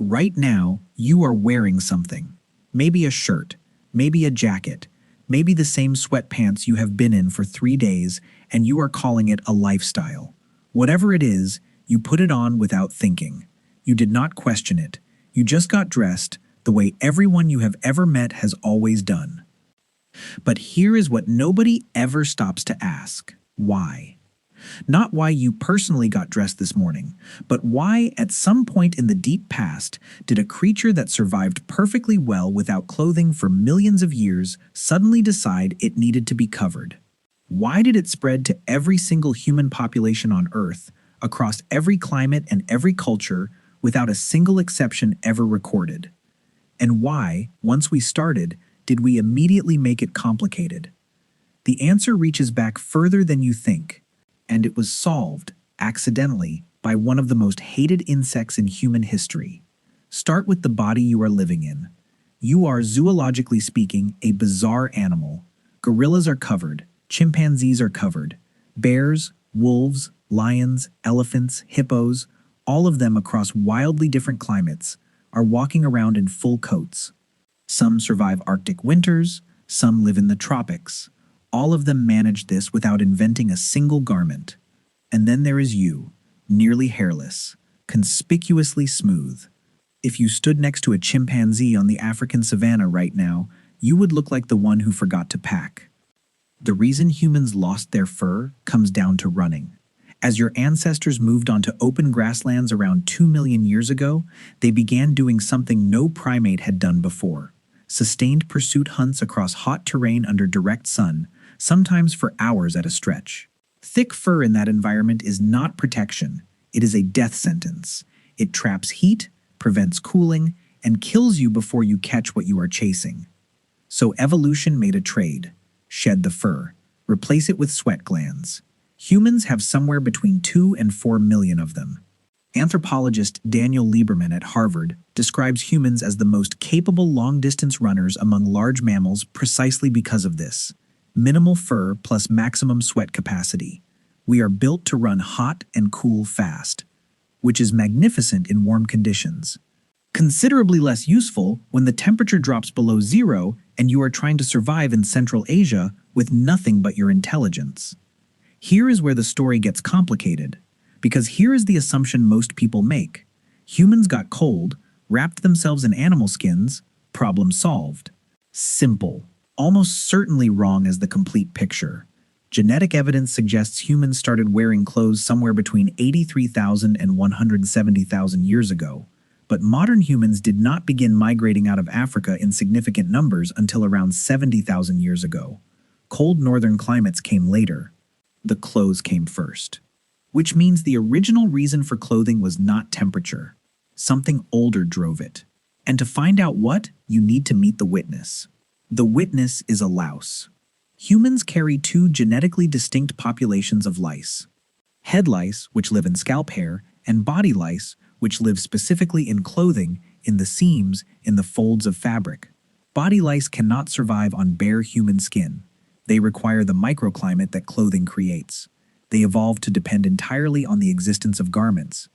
Right now, you are wearing something. Maybe a shirt, maybe a jacket, maybe the same sweatpants you have been in for 3 days, and you are calling it a lifestyle. Whatever it is, you put it on without thinking. You did not question it. You just got dressed the way everyone you have ever met has always done. But here is what nobody ever stops to ask. Why? Not why you personally got dressed this morning, but why, at some point in the deep past, did a creature that survived perfectly well without clothing for millions of years suddenly decide it needed to be covered? Why did it spread to every single human population on Earth, across every climate and every culture, without a single exception ever recorded? And why, once we started, did we immediately make it complicated? The answer reaches back further than you think. And it was solved, accidentally, by one of the most hated insects in human history. Start with the body you are living in. You are, zoologically speaking, a bizarre animal. Gorillas are covered, chimpanzees are covered, bears, wolves, lions, elephants, hippos, all of them across wildly different climates, are walking around in full coats. Some survive Arctic winters, some live in the tropics. All of them managed this without inventing a single garment. And then there is you, nearly hairless, conspicuously smooth. If you stood next to a chimpanzee on the African savanna right now, you would look like the one who forgot to pack. The reason humans lost their fur comes down to running. As your ancestors moved onto open grasslands around 2 million years ago, they began doing something no primate had done before. Sustained pursuit hunts across hot terrain under direct sun, sometimes for hours at a stretch. Thick fur in that environment is not protection, it is a death sentence. It traps heat, prevents cooling, and kills you before you catch what you are chasing. So evolution made a trade. Shed the fur, replace it with sweat glands. Humans have somewhere between 2 and 4 million of them. Anthropologist Daniel Lieberman at Harvard describes humans as the most capable long-distance runners among large mammals precisely because of this. Minimal fur plus maximum sweat capacity. We are built to run hot and cool fast, which is magnificent in warm conditions. Considerably less useful when the temperature drops below zero and you are trying to survive in Central Asia with nothing but your intelligence. Here is where the story gets complicated, because here is the assumption most people make. Humans got cold, wrapped themselves in animal skins, problem solved. Simple. Almost certainly wrong as the complete picture. Genetic evidence suggests humans started wearing clothes somewhere between 83,000 and 170,000 years ago, but modern humans did not begin migrating out of Africa in significant numbers until around 70,000 years ago. Cold northern climates came later. The clothes came first. Which means the original reason for clothing was not temperature. Something older drove it. And to find out what, you need to meet the witness. The witness is a louse. Humans carry 2 genetically distinct populations of lice. Head lice, which live in scalp hair, and body lice, which live specifically in clothing, in the seams, in the folds of fabric. Body lice cannot survive on bare human skin. They require the microclimate that clothing creates. They evolved to depend entirely on the existence of garments.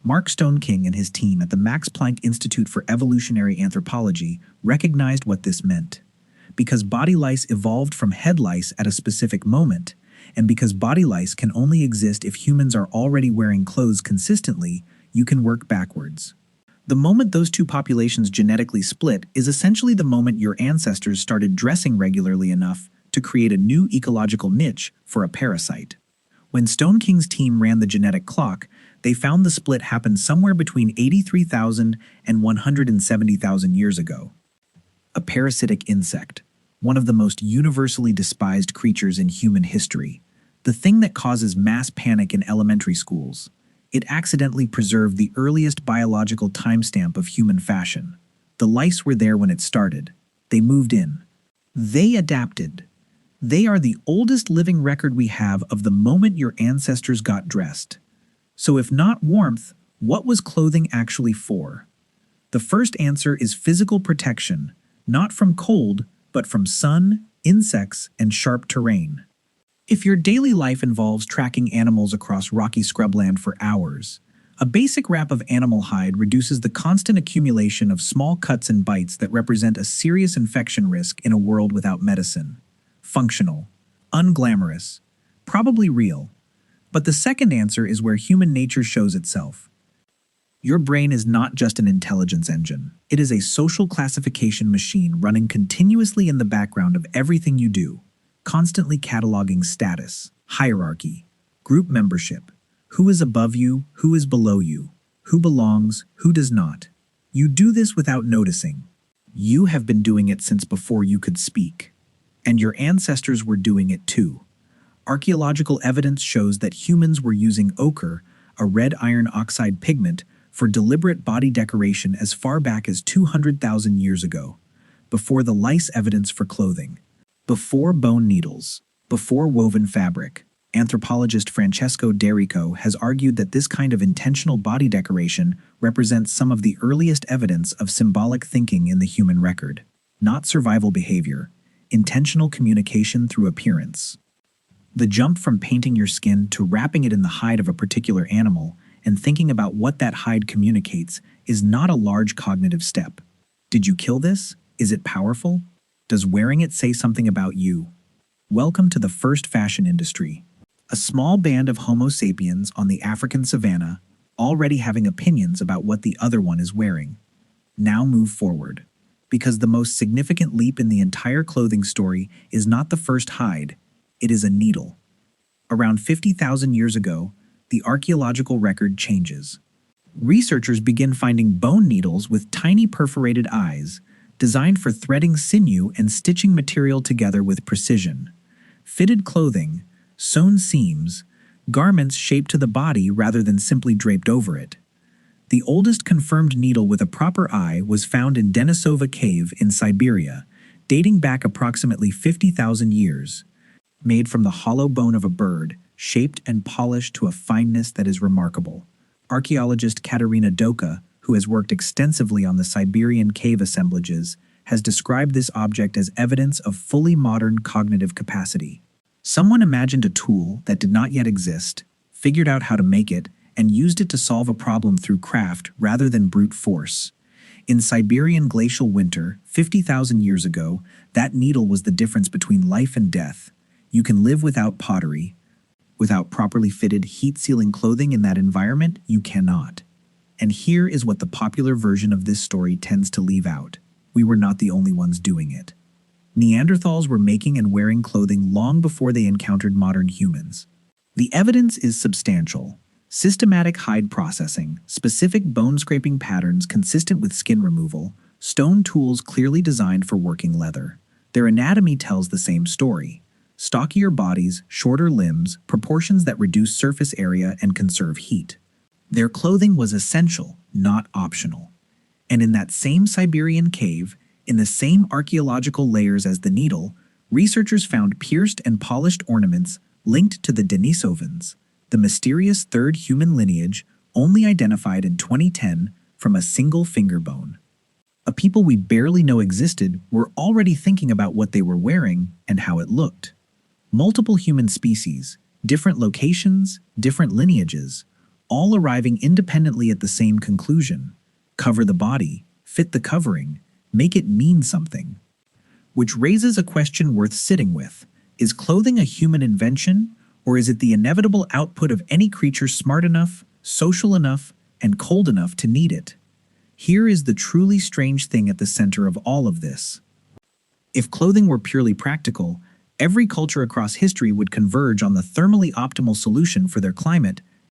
Mark Stoneking and his team at the Max Planck Institute for Evolutionary Anthropology recognized what this meant. Because body lice evolved from head lice at a specific moment, and because body lice can only exist if humans are already wearing clothes consistently, you can work backwards. The moment those 2 populations genetically split is essentially the moment your ancestors started dressing regularly enough to create a new ecological niche for a parasite. When Stoneking's team ran the genetic clock, they found the split happened somewhere between 83,000 and 170,000 years ago. A parasitic insect, one of the most universally despised creatures in human history, the thing that causes mass panic in elementary schools. It accidentally preserved the earliest biological timestamp of human fashion. The lice were there when it started. They moved in. They adapted. They are the oldest living record we have of the moment your ancestors got dressed. So if not warmth, what was clothing actually for? The first answer is physical protection, not from cold, but from sun, insects, and sharp terrain. If your daily life involves tracking animals across rocky scrubland for hours, A basic wrap of animal hide reduces the constant accumulation of small cuts and bites that represent a serious infection risk in a world without medicine. Functional, unglamorous, probably real. But the second answer is where human nature shows itself. Your brain is not just an intelligence engine. It is a social classification machine running continuously in the background of everything you do, constantly cataloging status, hierarchy, group membership, who is above you, who is below you, who belongs, who does not. You do this without noticing. You have been doing it since before you could speak. And your ancestors were doing it too. Archaeological evidence shows that humans were using ochre, a red iron oxide pigment, for deliberate body decoration as far back as 200,000 years ago, before the lice evidence for clothing, before bone needles, before woven fabric. Anthropologist Francesco D'Erico has argued that this kind of intentional body decoration represents some of the earliest evidence of symbolic thinking in the human record, not survival behavior, intentional communication through appearance. The jump from painting your skin to wrapping it in the hide of a particular animal and thinking about what that hide communicates is not a large cognitive step. Did you kill this? Is it powerful? Does wearing it say something about you? Welcome to the first fashion industry. A small band of Homo sapiens on the African savanna, already having opinions about what the other one is wearing. Now move forward. Because the most significant leap in the entire clothing story is not the first hide, it is a needle. Around 50,000 years ago, the archaeological record changes. Researchers begin finding bone needles with tiny perforated eyes, designed for threading sinew and stitching material together with precision. Fitted clothing, sewn seams, garments shaped to the body rather than simply draped over it. The oldest confirmed needle with a proper eye was found in Denisova Cave in Siberia, dating back approximately 50,000 years. Made from the hollow bone of a bird, shaped and polished to a fineness that is remarkable. Archaeologist Katerina Doka, who has worked extensively on the Siberian cave assemblages, has described this object as evidence of fully modern cognitive capacity. Someone imagined a tool that did not yet exist, figured out how to make it, and used it to solve a problem through craft rather than brute force. In Siberian glacial winter, 50,000 years ago, that needle was the difference between life and death. You can live without pottery. Without properly fitted, heat-sealing clothing in that environment, you cannot. And here is what the popular version of this story tends to leave out. We were not the only ones doing it. Neanderthals were making and wearing clothing long before they encountered modern humans. The evidence is substantial. Systematic hide processing, specific bone-scraping patterns consistent with skin removal, stone tools clearly designed for working leather. Their anatomy tells the same story. Stockier bodies, shorter limbs, proportions that reduce surface area and conserve heat. Their clothing was essential, not optional. And in that same Siberian cave, in the same archaeological layers as the needle, researchers found pierced and polished ornaments linked to the Denisovans, the mysterious third human lineage only identified in 2010 from a single finger bone. A people we barely know existed were already thinking about what they were wearing and how it looked. Multiple human species, different locations, different lineages, all arriving independently at the same conclusion. Cover the body, fit the covering, make it mean something. Which raises a question worth sitting with. Is clothing a human invention, or is it the inevitable output of any creature smart enough, social enough, and cold enough to need it? Here is the truly strange thing at the center of all of this. If clothing were purely practical, every culture across history would converge on the thermally optimal solution for their climate